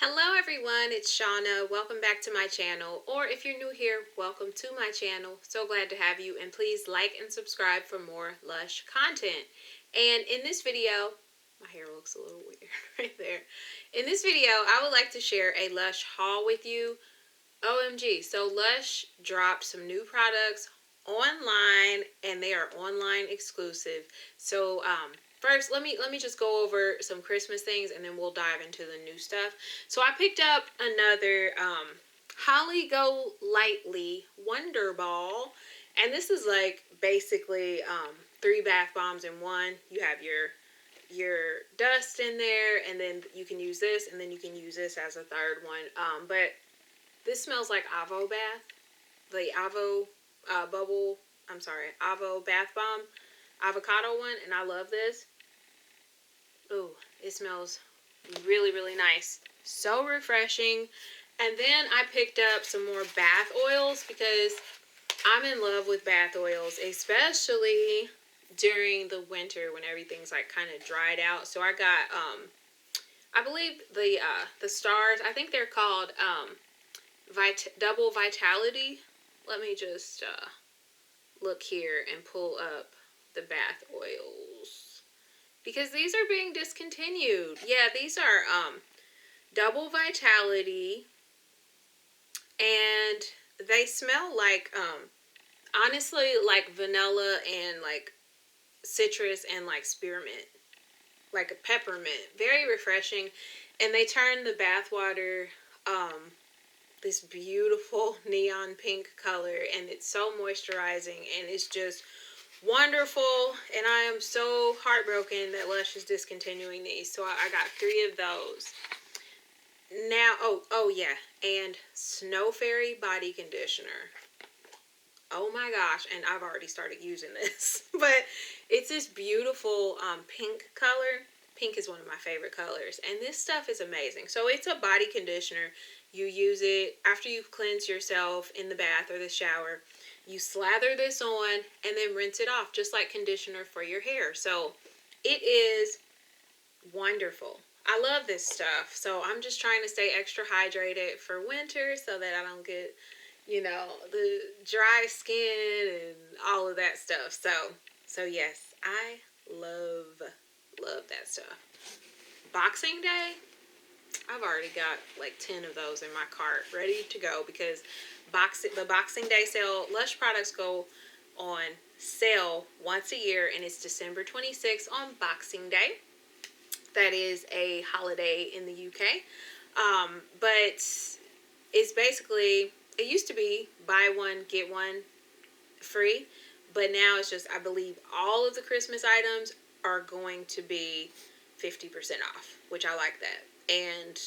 Hello everyone, it's Shauna. Welcome back to my channel, or if you're new here, welcome to my channel. So glad to have you, and please like and subscribe for more Lush content. And in this video, my hair looks a little weird right there. In this video, I would like to share a Lush haul with you. OMG, so Lush dropped some new products online, and they are online exclusive. So first, let me just go over some Christmas things, and then we'll dive into the new stuff. So I picked up another Holly Go Lightly Wonder Ball, and this is like basically 3 bath bombs in one. You have your dust in there, and then you can use this, and then you can use this as a third one. But this smells like Avo Bath, the Avo Avo Bath Bomb avocado one, and I love this. Ooh, it smells really, really nice. So refreshing. And then I picked up some more bath oils because I'm in love with bath oils, especially during the winter when everything's like kind of dried out. So I got I believe the stars, I think they're called Double Vitality. Let me just look here and pull up the bath oils, because these are being discontinued. Yeah, these are Double Vitality, and they smell like honestly like vanilla and like citrus and like spearmint, like a peppermint. Very refreshing, and they turn the bath water this beautiful neon pink color, and it's so moisturizing, and it's just wonderful. And I am so heartbroken that Lush is discontinuing these. So I got 3 of those. Now, oh yeah, and Snow Fairy body conditioner. Oh my gosh, and I've already started using this. But it's this beautiful pink color. Pink is one of my favorite colors, and this stuff is amazing. So it's a body conditioner. You use it after you've cleansed yourself in the bath or the shower. You slather this on and then rinse it off, just like conditioner for your hair. So it is wonderful. I love this stuff. So I'm just trying to stay extra hydrated for winter so that I don't get, you know, the dry skin and all of that stuff. So yes, I love that stuff. Boxing Day, I've already got like 10 of those in my cart ready to go, because the Boxing Day sale, Lush products go on sale once a year, and it's December 26th on Boxing Day. That is a holiday in the UK. But it's basically, it used to be buy one, get one free, but now it's just, I believe all of the Christmas items are going to be 50% off, which I like that. And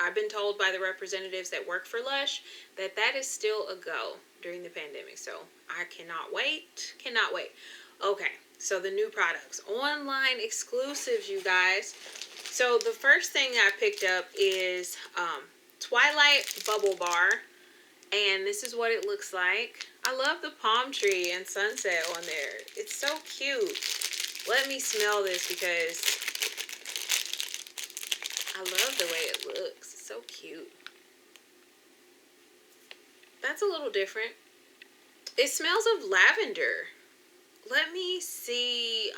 I've been told by the representatives that work for Lush that that is still a go during the pandemic. So I cannot wait. Okay, so the new products. Online exclusives, you guys. So the first thing I picked up is Twilight Bubble Bar. And this is what it looks like. I love the palm tree and sunset on there. It's so cute. Let me smell this, because I love the way it looks. It's so cute. That's a little different. It smells of lavender. Let me see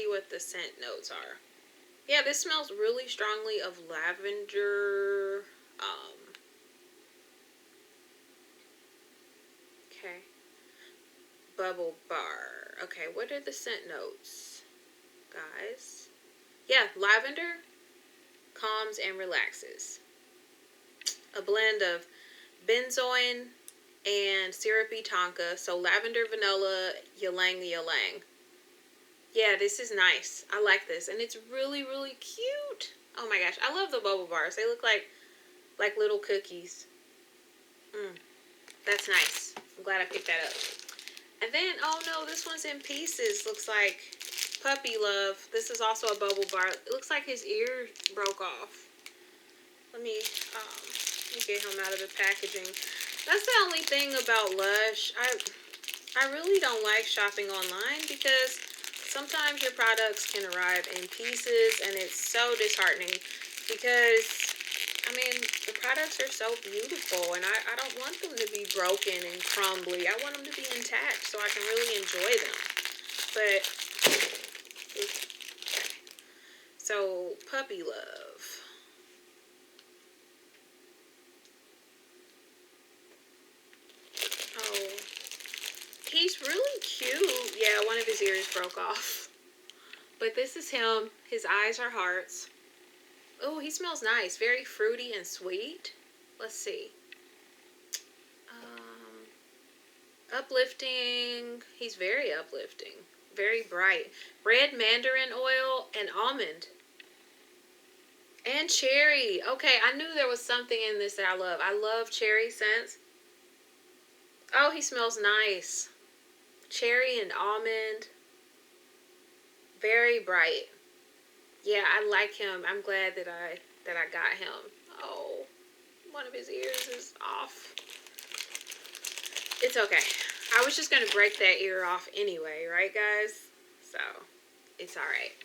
what the scent notes are. Yeah, this smells really strongly of lavender. Okay. Bubble Bar. Okay, what are the scent notes, guys? Yeah, lavender, calms and relaxes. A blend of benzoin and syrupy tonka. So lavender, vanilla, ylang ylang. Yeah, this is nice. I like this, and it's really, really cute. Oh my gosh, I love the bubble bars. They look like little cookies. That's nice. I'm glad I picked that up. And then, oh no, this one's in pieces. Looks like Puppy Love. This is also a bubble bar. It looks like his ear broke off. Let me get him out of the packaging. That's the only thing about Lush. I really don't like shopping online, because sometimes your products can arrive in pieces, and it's so disheartening. because, I mean, the products are so beautiful, and I don't want them to be broken and crumbly. I want them to be intact so I can really enjoy them. But, okay. So, Puppy Love. Oh, he's really cute. Yeah, one of his ears broke off. But this is him. His eyes are hearts. Oh, he smells nice. Very fruity and sweet. Let's see. Uplifting. He's very uplifting. Very bright. Red mandarin oil and almond. And cherry. Okay, I knew there was something in this that I love. I love cherry scents. Oh, he smells nice. Cherry and almond. Very bright. Yeah, I like him. I'm glad that I got him. Oh, one of his ears is off. It's okay. I was just going to break that ear off anyway, right, guys? So, it's alright.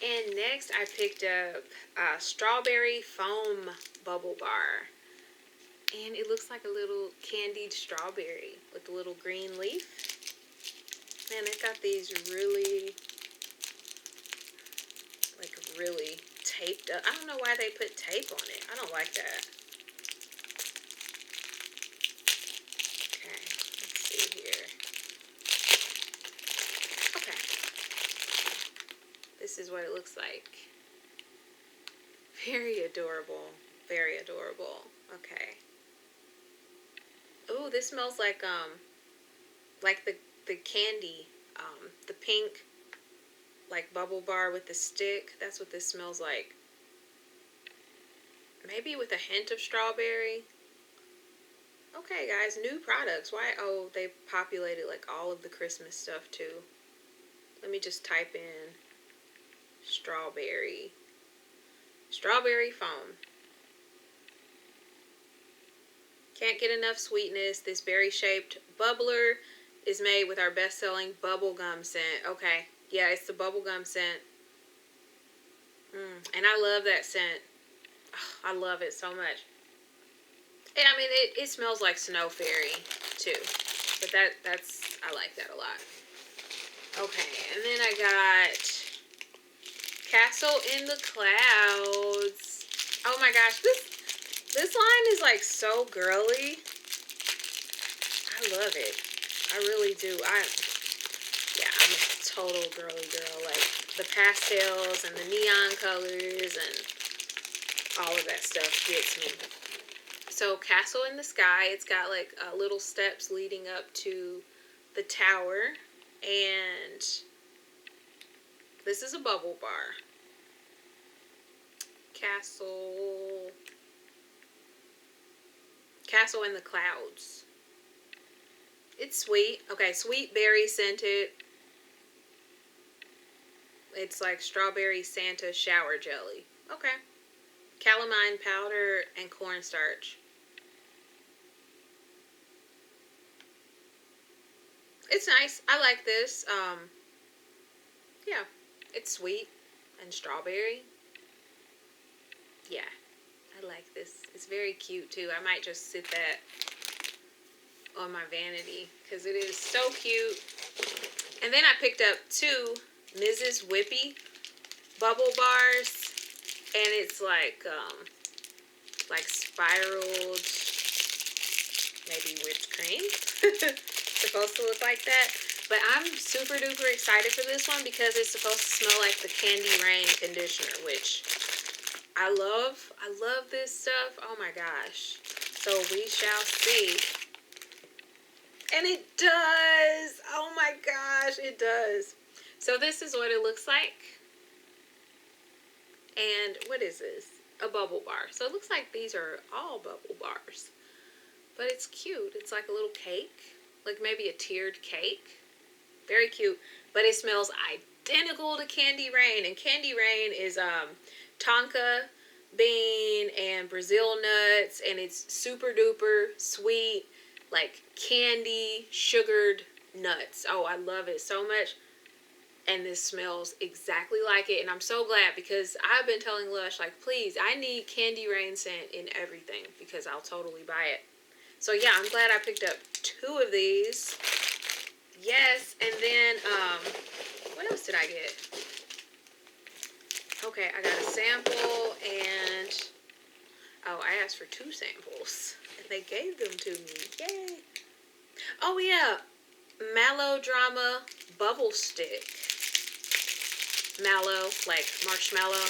And next, I picked up a strawberry foam bubble bar. And it looks like a little candied strawberry with a little green leaf. Man, they've got these really taped up. I don't know why they put tape on it. I don't like that. Okay, let's see here. Okay. This is what it looks like. Very adorable. Very adorable. Okay. Ooh, this smells like the candy, the pink, like bubble bar with the stick. That's what this smells like. Maybe with a hint of strawberry. Okay, guys, new products. Why? Oh, they populated like all of the Christmas stuff too. Let me just type in strawberry. Strawberry foam. Can't get enough sweetness. This berry-shaped bubbler is made with our best-selling bubblegum scent. Okay. Yeah, it's the bubblegum scent. And I love that scent. Oh, I love it so much. And I mean, it smells like Snow Fairy, too. But that's I like that a lot. Okay, and then I got Castle in the Clouds. Oh my gosh, this line is like so girly. I love it. I really do. I'm a total girly girl. Like the pastels and the neon colors and all of that stuff gets me. So Castle in the Sky, it's got like little steps leading up to the tower, and this is a bubble bar. Castle in the Clouds. It's sweet. Okay, sweet berry scented. It's like strawberry Santa shower jelly. Okay. Calamine powder and cornstarch. It's nice. I like this. Yeah, it's sweet and strawberry. Yeah, I like this. It's very cute too. I might just sit that on my vanity because it is so cute. And then I picked up two Mrs. Whippy bubble bars, and it's like spiraled, maybe whipped cream. Supposed to look like that. But I'm super duper excited for this one because it's supposed to smell like the Candy Rain conditioner, which I love. I love this stuff. Oh my gosh. So we shall see. And it does. Oh my gosh, it does. So this is what it looks like. And what is this? A bubble bar. So it looks like these are all bubble bars. But it's cute. It's like a little cake. Like maybe a tiered cake. Very cute. But it smells identical to Candy Rain. And Candy Rain is tonka bean and Brazil nuts. And it's super duper sweet. Like candy sugared nuts. Oh, I love it so much. And this smells exactly like it. And I'm so glad, because I've been telling Lush, like, please, I need Candy Rain scent in everything, because I'll totally buy it. So yeah, I'm glad I picked up 2 of these. Yes, and then, what else did I get? Okay, I got a sample, and, oh, I asked for 2 samples, and they gave them to me. Yay! Oh yeah, Mallow Drama Bubble Stick. Mallow, like marshmallow.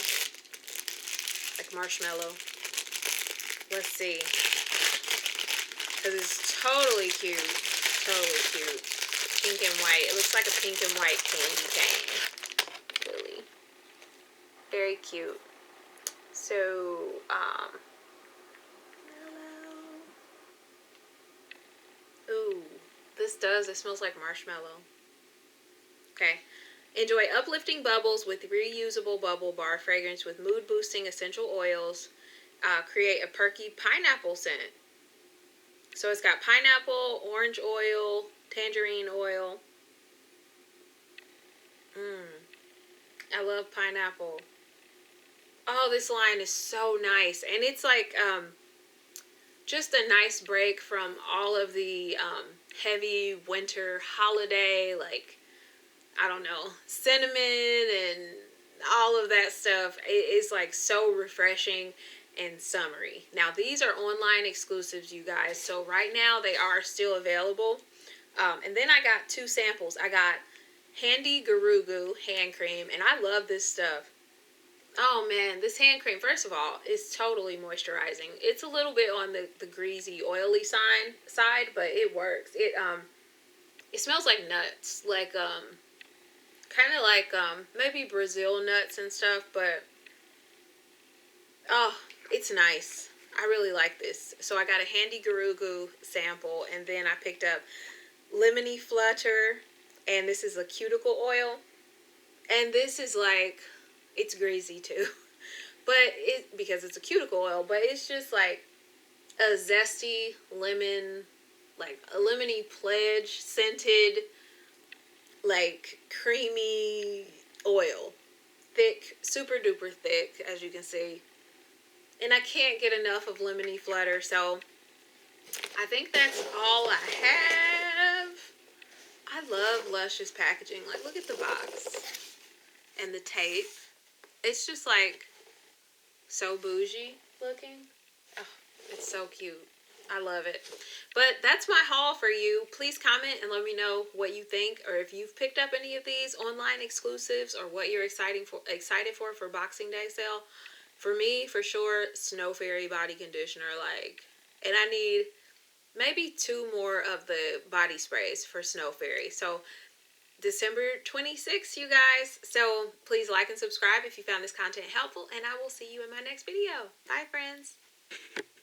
Like marshmallow. Let's see. Because it's totally cute. Totally cute. Pink and white. It looks like a pink and white candy cane. Really. Very cute. So, ooh. It smells like marshmallow. Okay. Enjoy uplifting bubbles with reusable bubble bar fragrance with mood-boosting essential oils. Create a perky pineapple scent. So it's got pineapple, orange oil, tangerine oil. I love pineapple. Oh, this line is so nice. And it's like just a nice break from all of the heavy winter holiday, like, I don't know, cinnamon and all of that stuff. It is like so refreshing and summery. Now, these are online exclusives, you guys. So right now they are still available. And then I got 2 samples. I got Handy Gurugu hand cream, and I love this stuff. Oh man, this hand cream, first of all, is totally moisturizing. It's a little bit on the greasy, oily side, but it works. It smells like nuts, like kind of like maybe Brazil nuts and stuff, but oh, it's nice. I really like this. So I got a Handy Gurugu sample, and then I picked up Lemony Flutter, and this is a cuticle oil. And this is like, it's greasy too. But because it's a cuticle oil, but it's just like a zesty lemon, like a lemony pledge scented, like creamy oil. Thick, super duper thick, as you can see. And I can't get enough of Lemony Flutter, so I think that's all I have. I love Lush's packaging. Like, look at the box and the tape. It's just like so bougie looking. Oh, it's so cute. I love it. But that's my haul for you. Please comment and let me know what you think, or if you've picked up any of these online exclusives, or what you're excited for Boxing Day sale. For me, for sure, Snow Fairy body conditioner. Like, and I need maybe 2 more of the body sprays for Snow Fairy. So December 26th, you guys. So please like and subscribe if you found this content helpful, and I will see you in my next video. Bye, friends.